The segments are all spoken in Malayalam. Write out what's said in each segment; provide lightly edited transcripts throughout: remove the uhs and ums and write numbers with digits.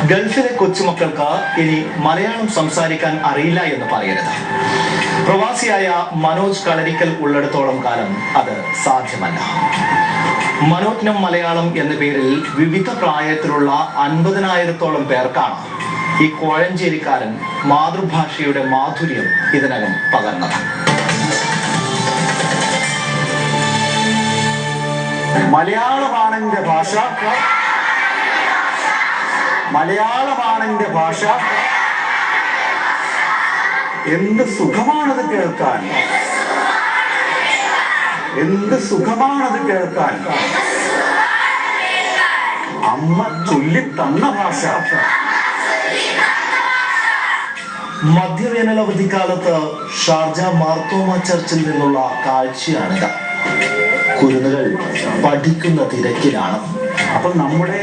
ഗൾഫിലെ കൊച്ചുമക്കൾക്ക് ഇനി മലയാളം സംസാരിക്കാൻ അറിയില്ല എന്ന് പറയരുത്. പ്രവാസിയായ മനോജ് കളരിക്കൽ ഉള്ളിടത്തോളം കാലം അത് സാധ്യമല്ല. മനോജ്ഞം മലയാളം എന്ന പേരിൽ വിവിധ പ്രായത്തിലുള്ള 50,000-ഓളം പേർക്കാണ് ഈ കോഴഞ്ചേരിക്കാരൻ മാതൃഭാഷയുടെ മാധുര്യം ഇതിനകം പകർന്നത്. മലയാളമാണെന്റെ ഭാഷ, മലയാളമാണെന്റെ ഭാഷ, എന്ത് സുഖമാണത് കേൾക്കാൻ, എന്ത് സുഖമാണത് കേൾക്കാൻ. അമ്മ ചൊല്ലിത്തന്ന ഭാഷ. മധ്യവേനൽ അവധിക്കാലത്ത് ഷാർജ മാർത്തോമ ചർച്ചിൽ നിന്നുള്ള കാഴ്ചയാണിത്. കുരുന്നുകൾ പഠിക്കുന്ന തിരക്കിലാണ്. അപ്പൊ നമ്മുടെ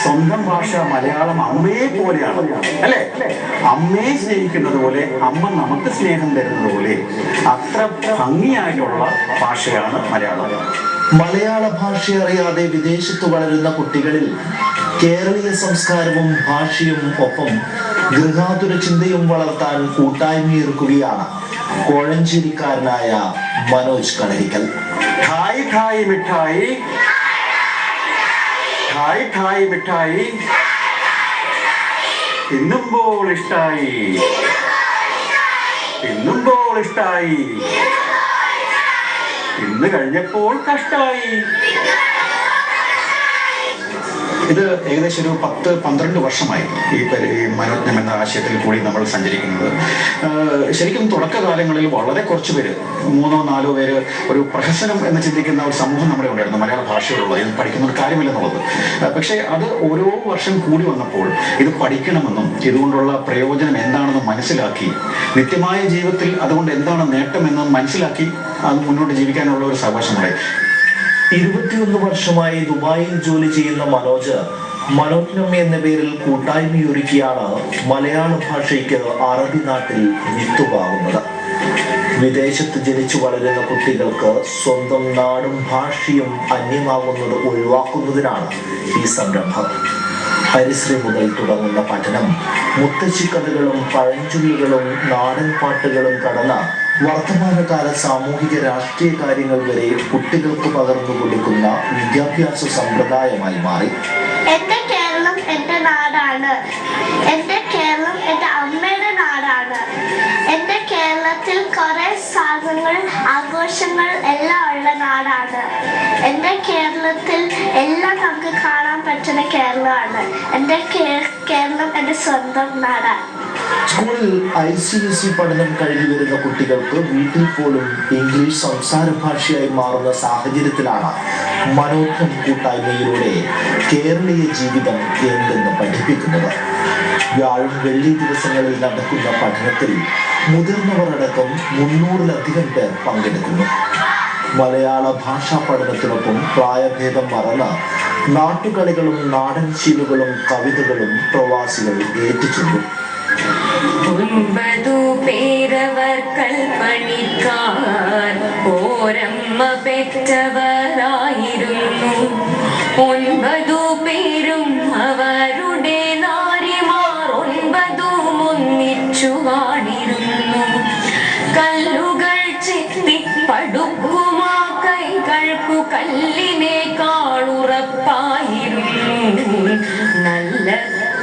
സ്വന്തം ഭാഷ മലയാളം അമ്മയെ പോലെയാണ്, അല്ലെ? അമ്മയെ സ്നേഹിക്കുന്നത് പോലെ, അമ്മ നമുക്ക് സ്നേഹം തരുന്നത് പോലെ അത്ര ഭംഗിയായിട്ടുള്ള ഭാഷയാണ് മലയാളം. മലയാള ഭാഷ അറിയാതെ വിദേശത്ത് വളരുന്ന കുട്ടികളിൽ കേരളീയ സംസ്കാരവും ഭാഷയും ഒപ്പം ഗൃഹാതുര ചിന്തയും വളർത്താൻ കൂട്ടായ്മയൊരുക്കുകയാണ് കോഴഞ്ചേരിക്കാരനായ മനോജ് കളരിക്കൽ. ഠായ് ഠായ് മിഠായി, ഠായ് ഠായ് മിഠായി, തിന്നുമ്പോൾ ഇഷ്ടായി, തിന്നുമ്പോൾ ഇഷ്ടായി, ഇന്ന് കഴിഞ്ഞപ്പോൾ കഷ്ടായി. ഇത് ഏകദേശം ഒരു 10-12 വർഷമായി ഈ മനോജ്ഞം എന്ന ആശയത്തിൽ കൂടി നമ്മൾ സഞ്ചരിക്കുന്നത്. ശരിക്കും തുടക്കകാലങ്ങളിൽ വളരെ കുറച്ച് പേര്, 3-4 പേര്, ഒരു പ്രഹസനം എന്ന് ചിന്തിക്കുന്ന ഒരു സമൂഹം നമ്മുടെ ഉണ്ടായിരുന്നു മലയാള ഭാഷയോടുള്ളത്. ഇത് പഠിക്കുന്ന ഒരു കാര്യമില്ലെന്നുള്ളത്. പക്ഷേ അത് ഓരോ വർഷം കൂടി വന്നപ്പോൾ ഇത് പഠിക്കണമെന്നും ഇതുകൊണ്ടുള്ള പ്രയോജനം എന്താണെന്ന് മനസ്സിലാക്കി, നിത്യമായ ജീവിതത്തിൽ അതുകൊണ്ട് എന്താണ് നേട്ടമെന്ന് മനസ്സിലാക്കി അത് മുന്നോട്ട് ജീവിക്കാനുള്ള ഒരു സാവകാശമുണ്ടായി. 21 വർഷമായി ദുബായിൽ ജോലി ചെയ്യുന്ന മനോജ് മനോജ്ഞം എന്ന പേരിൽ കൂട്ടായ്മയൊരുക്കിയാണ് മലയാള ഭാഷയ്ക്ക് അറബി നാട്ടിൽ വിത്തുപാകുന്നത്. വിദേശത്ത് ജനിച്ചു വളരുന്ന കുട്ടികൾക്ക് സ്വന്തം നാടും ഭാഷയും അന്യമാകുന്നത് ഒഴിവാക്കുന്നതിനാണ് ഈ സംരംഭം. ഹരിശ്രീ മുതൽ തുടങ്ങുന്ന പഠനം മുത്തശ്ശിക്കഥകളും പഴഞ്ചൊല്ലുകളും നാടൻ പാട്ടുകളും കടന്ന വർത്തമാനകാല സാമൂഹിക രാഷ്ട്രീയ കാര്യങ്ങൾ വരെ കുട്ടികൾക്ക് പകർന്നു കൊടുക്കുന്ന വിദ്യാഭ്യാസ സമ്പ്രദായമായി മാറി. എന്റെ കേരളം എന്റെ നാടാണ്. എന്റെ കേരളം എന്റെ അമ്മയുടെ നാടാണ്. എന്റെ കേരളത്തിൽ കുറെ സാധനങ്ങൾ, ആഘോഷങ്ങൾ എല്ലാം ഉള്ള നാടാണ്. എന്റെ കേരളത്തിൽ എല്ലാം നമുക്ക് കാണാൻ പറ്റുന്ന കേരളമാണ്. എന്റെ കേരളം എന്റെ സ്വന്തം നാടാണ്. സ്കൂളിൽ ICSE പഠനം കഴിഞ്ഞു വരുന്ന കുട്ടികൾക്ക് വീട്ടിൽ പോലും ഇംഗ്ലീഷ് സംസാര ഭാഷയായി മാറുന്ന സാഹചര്യത്തിലാണ് മനോജ്ഞം കൂട്ടായ്മയിലൂടെ കേരളീയ ജീവിതം എന്തെന്ന് പഠിപ്പിക്കുന്നത്. വ്യാഴം വെള്ളി ദിവസങ്ങളിൽ നടക്കുന്ന പഠനത്തിൽ മുതിർന്നവരടക്കം 300-ലധികം പേർ പങ്കെടുക്കുന്നു. മലയാള ഭാഷാ പഠനത്തിനൊപ്പം പ്രായഭേദം മറന്ന് നാട്ടുകളികളും നാടൻ ശീലുകളും കവിതകളും പ്രവാസികൾ ഏറ്റുചൊല്ലും. 9 പേരവർ കൽപ്പണിക്കാർ ഓരമ്മ പെറ്റവരായിരുന്നു. 9 പേരും അവരുടെ നാരിമാർ 9 ഒന്നിച്ചു വാണിരുന്നു. കല്ലുകൾ ചെത്തി പടുക്കുമാ കൈകൾക്കു കല്ലിനേക്കാളുറപ്പായിരുന്നു. നല്ല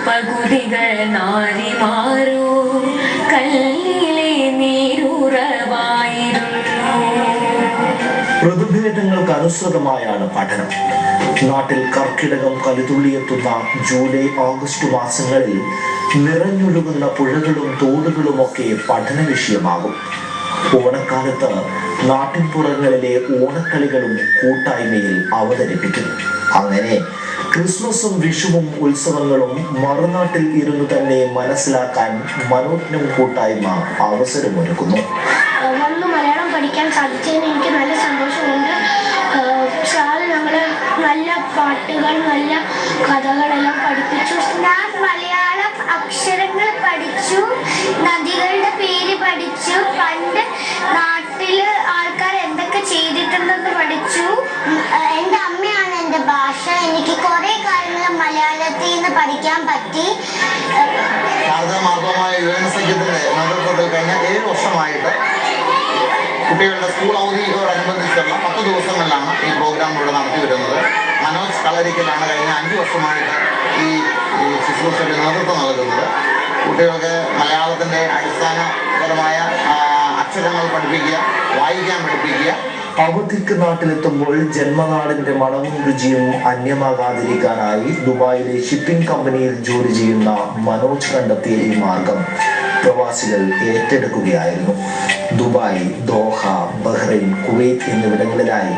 പകുതികൾ നാരിമാരോ കല്ലിലെ നീരുറവായിരുന്നു. ഋതുഭേദങ്ങൾക്ക് അനുസൃതമായാണ് പഠനം. നാട്ടിൽ കർക്കിടകം കലിതുള്ളിയെത്തുന്ന ജൂലൈ ഓഗസ്റ്റ് മാസങ്ങളിൽ നിറഞ്ഞൊഴുകുന്ന പുഴകളും തോടുകളുമൊക്കെ പഠന വിഷയമാകും. ഓണക്കാലത്ത് നാട്ടിൻപുറങ്ങളിലെ ഓണക്കളികളും കൂട്ടായ്മയിൽ അവതരിപ്പിക്കും. അങ്ങനെ ക്രിസ്മസും വിഷുവും ഉത്സവങ്ങളും മറുനാട്ടിൽ ഇരുന്ന് തന്നെ മനസ്സിലാക്കാൻ മനോജ്ഞം കൂട്ടായ്മ അവസരമൊരുക്കുന്നു. വന്ന് മലയാളം പഠിക്കാൻ സാധിച്ചതിന് എനിക്ക് നല്ല സന്തോഷമുണ്ട്. സാറ് നമ്മളെ നല്ല പാട്ടുകൾ, നല്ല കഥകളെല്ലാം പഠിപ്പിച്ചു. ഞാൻ മലയാളം അക്ഷരങ്ങൾ പഠിച്ചു, നദികളുടെ പേര് പഠിച്ചു, പണ്ട് നാട്ടിൽ ആൾക്കാർ എന്തൊക്കെ ചെയ്തിട്ടുണ്ടെന്ന് പഠിച്ചു. എൻ്റെ അമ്മയാണ് എൻ്റെ ഭാഷ. എനിക്ക് കുറേ കാര്യങ്ങൾ മലയാളം ജീവിതത്തിൽ നിന്ന് പഠിക്കാൻ പറ്റി. മാർഗമായ യുവജന സഖ്യത്തിന്റെ നേതൃത്വത്തിൽ കഴിഞ്ഞ 7 വർഷമായിട്ട് കുട്ടികളുടെ സ്കൂൾ അവധിയോടനുബന്ധിച്ചുള്ള 10 ദിവസങ്ങളിലാണ് ഈ പ്രോഗ്രാം ഇവിടെ നടത്തി വരുന്നത്. മനോജ് കളരിക്കലാണ് കഴിഞ്ഞ 5 വർഷമായിട്ട് ഈ ശുശ്രൂഷയ്ക്ക് നേതൃത്വം നൽകുന്നത്. കുട്ടികൾക്ക് മലയാളത്തിൻ്റെ അടിസ്ഥാനപരമായ അക്ഷരങ്ങൾ പഠിപ്പിക്കുക, വായിക്കാൻ പഠിപ്പിക്കുക. അവധിക്ക് നാട്ടിലെത്തുമ്പോൾ ജന്മനാടിന്റെ മണവും രുചിയും അന്യമാകാതിരിക്കാനായി ദുബായിലെ ഷിപ്പിംഗ് കമ്പനിയിൽ ജോലി ചെയ്യുന്ന മനോജ് കണ്ടെത്തിയ ഈ മാർഗം പ്രവാസികൾ ഏറ്റെടുക്കുകയായിരുന്നു. ദുബായ്, ദോഹ, ബഹ്റൈൻ, കുവൈറ്റ് എന്നിവിടങ്ങളിലായി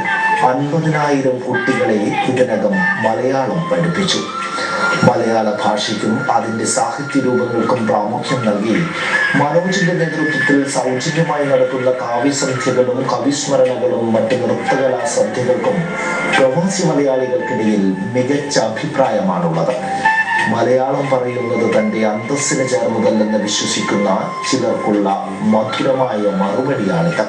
50,000 കുട്ടികളെ ഇതിനകം മലയാളം പഠിപ്പിച്ചു. മലയാള ഭാഷയ്ക്കും അതിൻ്റെ സാഹിത്യ രൂപങ്ങൾക്കും പ്രാമുഖ്യം നൽകി മനോജിന്റെ നേതൃത്വത്തിൽ സൗജന്യമായി നടത്തുന്ന കാവ്യസന്ധ്യകളും കവിസ്മരണകളും മറ്റ് നൃത്തകലാ സന്ധ്യകൾക്കും പ്രവാസി മലയാളികൾക്കിടയിൽ മികച്ച അഭിപ്രായമാണുള്ളത്. മലയാളം പറയുന്നത് തൻ്റെ അന്തസ്സിന് ചേർന്നതല്ലെന്ന് വിശ്വസിക്കുന്ന ചിലർക്കുള്ള മധുരമായ മറുപടിയാണിത്.